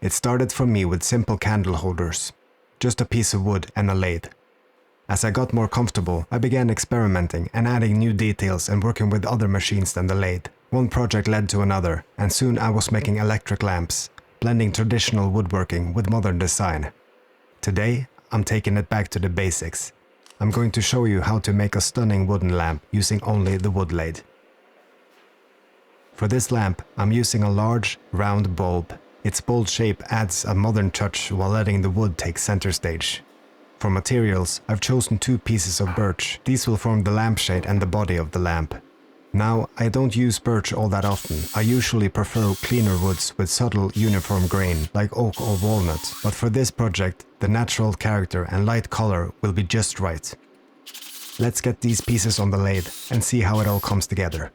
It started for me with simple candle holders, just a piece of wood and a lathe. As I got more comfortable, I began experimenting and adding new details and working with other machines than the lathe. One project led to another, and soon I was making electric lamps, blending traditional woodworking with modern design. Today, I'm taking it back to the basics. I'm going to show you how to make a stunning wooden lamp using only the wood lathe. For this lamp, I'm using a large, round bulb. Its bold shape adds a modern touch while letting the wood take center stage. For materials, I've chosen 2 pieces of birch. These will form the lampshade and the body of the lamp. Now, I don't use birch all that often. I usually prefer cleaner woods with subtle, uniform grain, like oak or walnut. But for this project, the natural character and light color will be just right. Let's get these pieces on the lathe and see how it all comes together.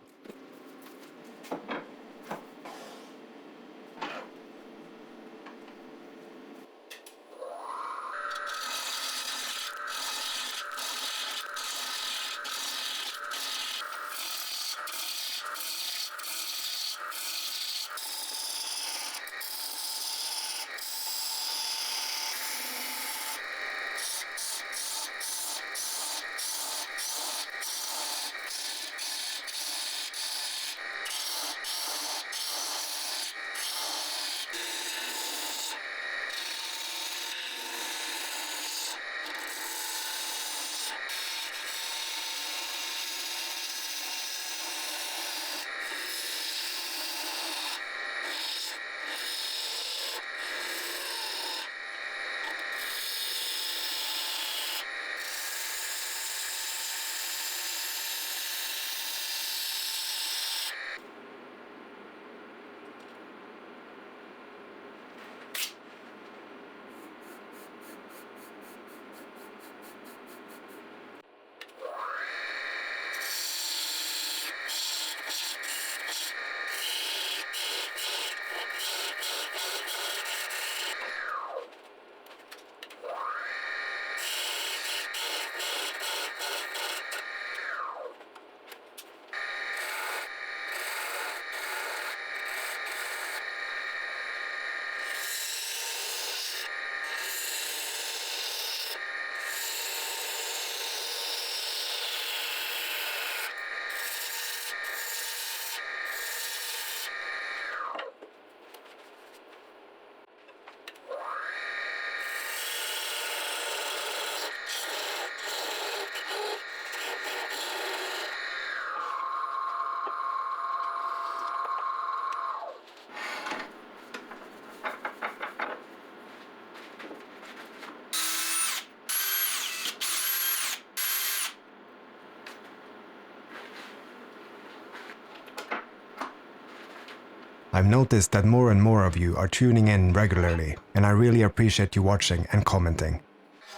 I've noticed that more and more of you are tuning in regularly, and I really appreciate you watching and commenting.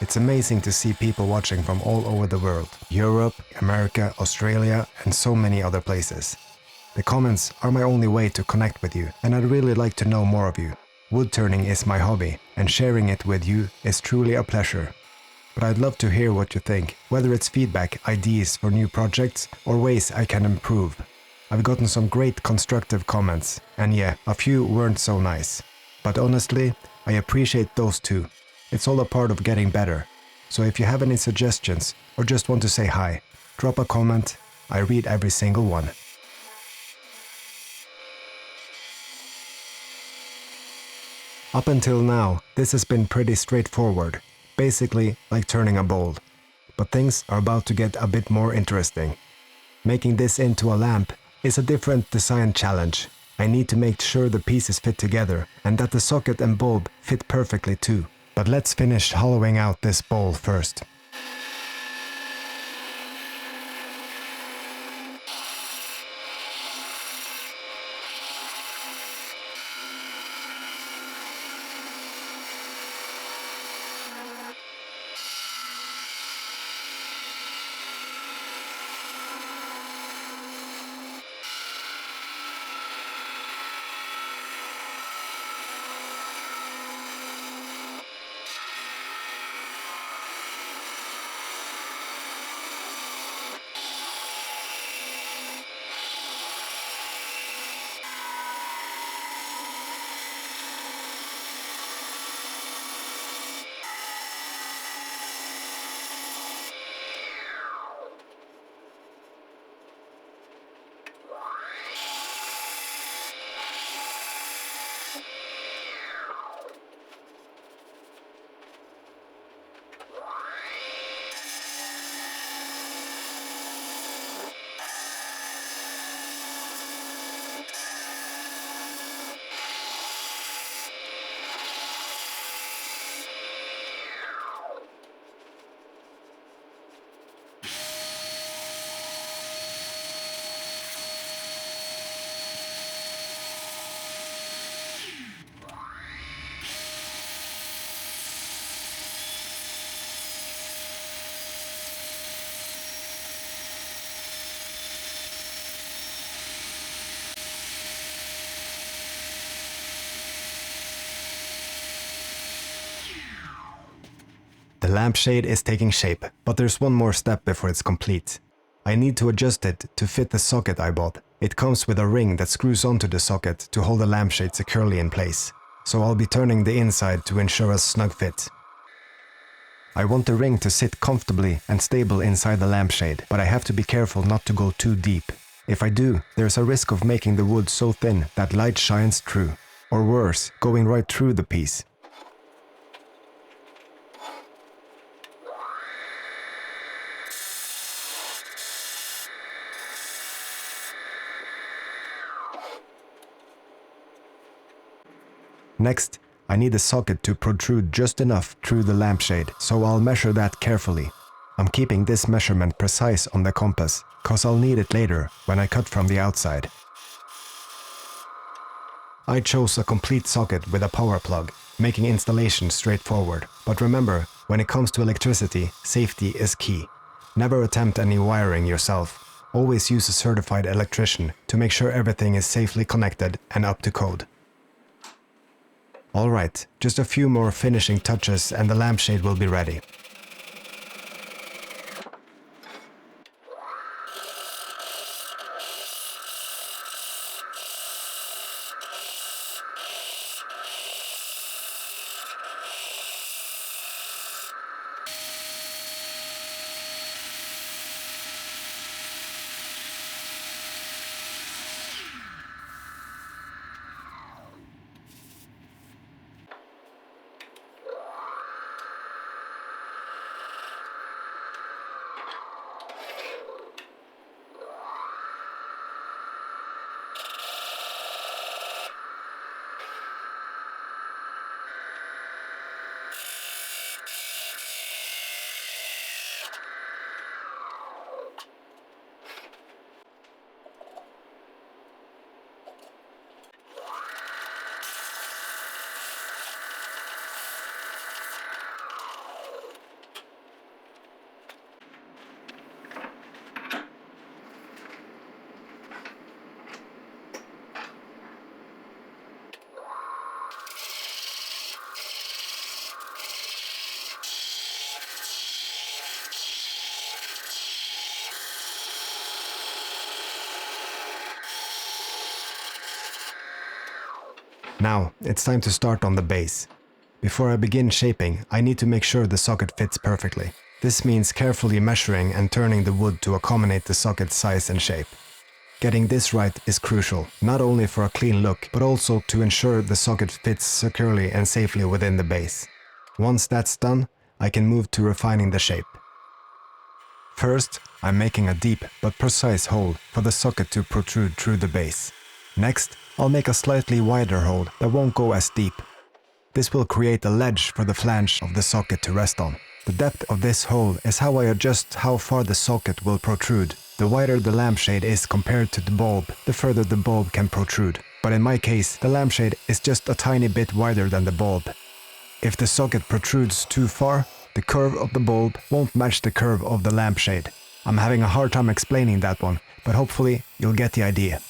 It's amazing to see people watching from all over the world, Europe, America, Australia, and so many other places. The comments are my only way to connect with you, and I'd really like to know more of you. Wood turning is my hobby, and sharing it with you is truly a pleasure. But I'd love to hear what you think, whether it's feedback, ideas for new projects, or ways I can improve. I've gotten some great constructive comments, and yeah, a few weren't so nice. But honestly, I appreciate those too. It's all a part of getting better. So if you have any suggestions, or just want to say hi, drop a comment. I read every single one. Up until now, this has been pretty straightforward, basically like turning a bowl. But things are about to get a bit more interesting. Making this into a lamp is a different design challenge. I need to make sure the pieces fit together and that the socket and bulb fit perfectly too. But let's finish hollowing out this bowl first. The lampshade is taking shape, but there's one more step before it's complete. I need to adjust it to fit the socket I bought. It comes with a ring that screws onto the socket to hold the lampshade securely in place, so I'll be turning the inside to ensure a snug fit. I want the ring to sit comfortably and stable inside the lampshade, but I have to be careful not to go too deep. If I do, there's a risk of making the wood so thin that light shines through, or worse, going right through the piece. Next, I need the socket to protrude just enough through the lampshade, so I'll measure that carefully. I'm keeping this measurement precise on the compass, cause I'll need it later when I cut from the outside. I chose a complete socket with a power plug, making installation straightforward. But remember, when it comes to electricity, safety is key. Never attempt any wiring yourself. Always use a certified electrician to make sure everything is safely connected and up to code. Alright, just a few more finishing touches and the lampshade will be ready. Now, it's time to start on the base. Before I begin shaping, I need to make sure the socket fits perfectly. This means carefully measuring and turning the wood to accommodate the socket's size and shape. Getting this right is crucial, not only for a clean look, but also to ensure the socket fits securely and safely within the base. Once that's done, I can move to refining the shape. First, I'm making a deep but precise hole for the socket to protrude through the base. Next, I'll make a slightly wider hole that won't go as deep. This will create a ledge for the flange of the socket to rest on. The depth of this hole is how I adjust how far the socket will protrude. The wider the lampshade is compared to the bulb, the further the bulb can protrude. But in my case, the lampshade is just a tiny bit wider than the bulb. If the socket protrudes too far, the curve of the bulb won't match the curve of the lampshade. I'm having a hard time explaining that one, but hopefully you'll get the idea.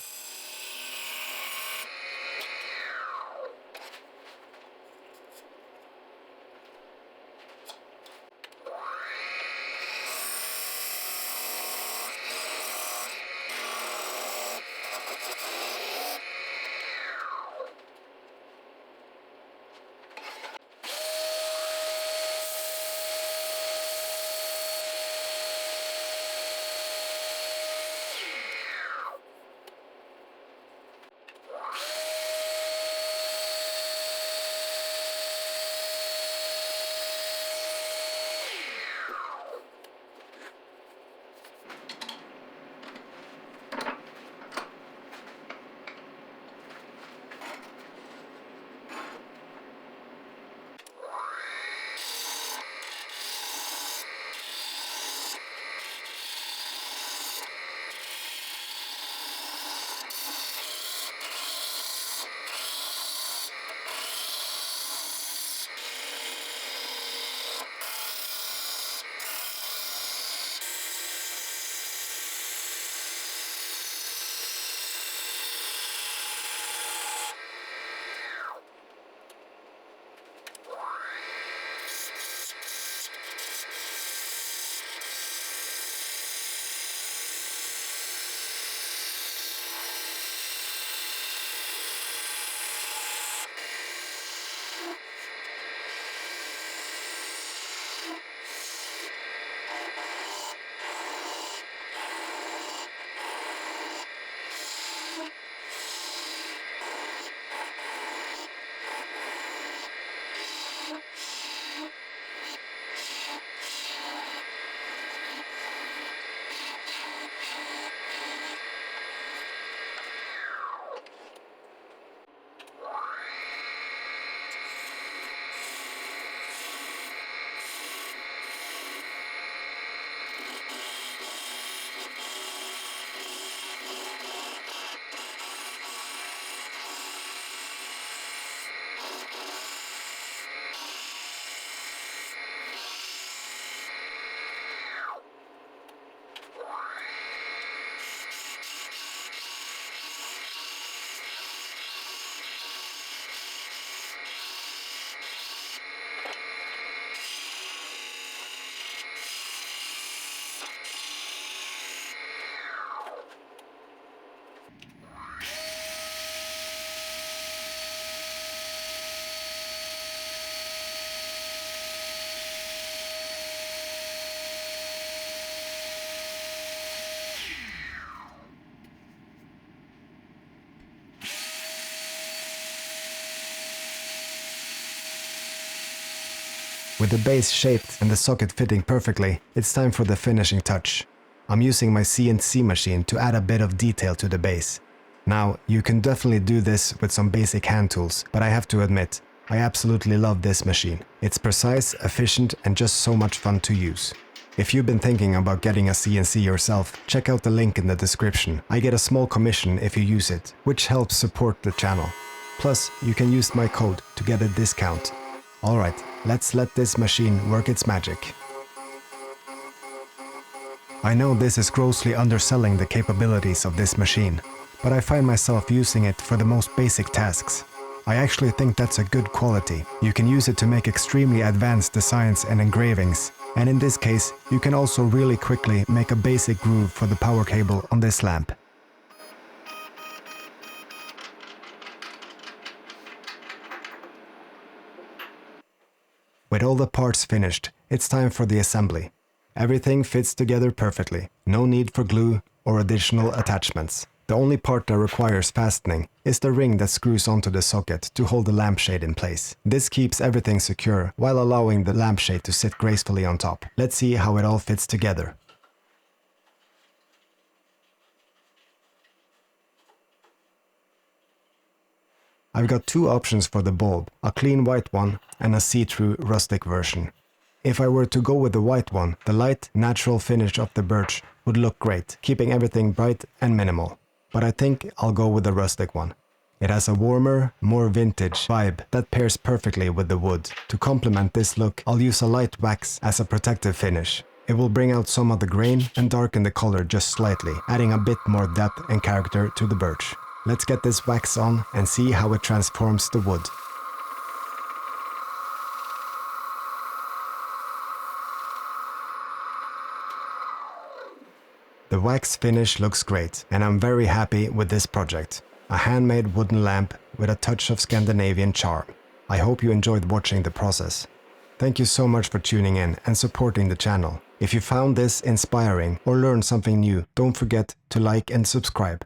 With the base shaped and the socket fitting perfectly, it's time for the finishing touch. I'm using my CNC machine to add a bit of detail to the base. Now, you can definitely do this with some basic hand tools, but I have to admit, I absolutely love this machine. It's precise, efficient, and just so much fun to use. If you've been thinking about getting a CNC yourself, check out the link in the description. I get a small commission if you use it, which helps support the channel. Plus, you can use my code to get a discount. Alright, let's let this machine work its magic. I know this is grossly underselling the capabilities of this machine, but I find myself using it for the most basic tasks. I actually think that's a good quality. You can use it to make extremely advanced designs and engravings, and in this case, you can also really quickly make a basic groove for the power cable on this lamp. With all the parts finished, it's time for the assembly. Everything fits together perfectly, no need for glue or additional attachments. The only part that requires fastening is the ring that screws onto the socket to hold the lampshade in place. This keeps everything secure while allowing the lampshade to sit gracefully on top. Let's see how it all fits together. I've got two options for the bulb, a clean white one and a see-through rustic version. If I were to go with the white one, the light, natural finish of the birch would look great, keeping everything bright and minimal. But I think I'll go with the rustic one. It has a warmer, more vintage vibe that pairs perfectly with the wood. To complement this look, I'll use a light wax as a protective finish. It will bring out some of the grain and darken the color just slightly, adding a bit more depth and character to the birch. Let's get this wax on and see how it transforms the wood. The wax finish looks great, and I'm very happy with this project. A handmade wooden lamp with a touch of Scandinavian charm. I hope you enjoyed watching the process. Thank you so much for tuning in and supporting the channel. If you found this inspiring or learned something new, don't forget to like and subscribe.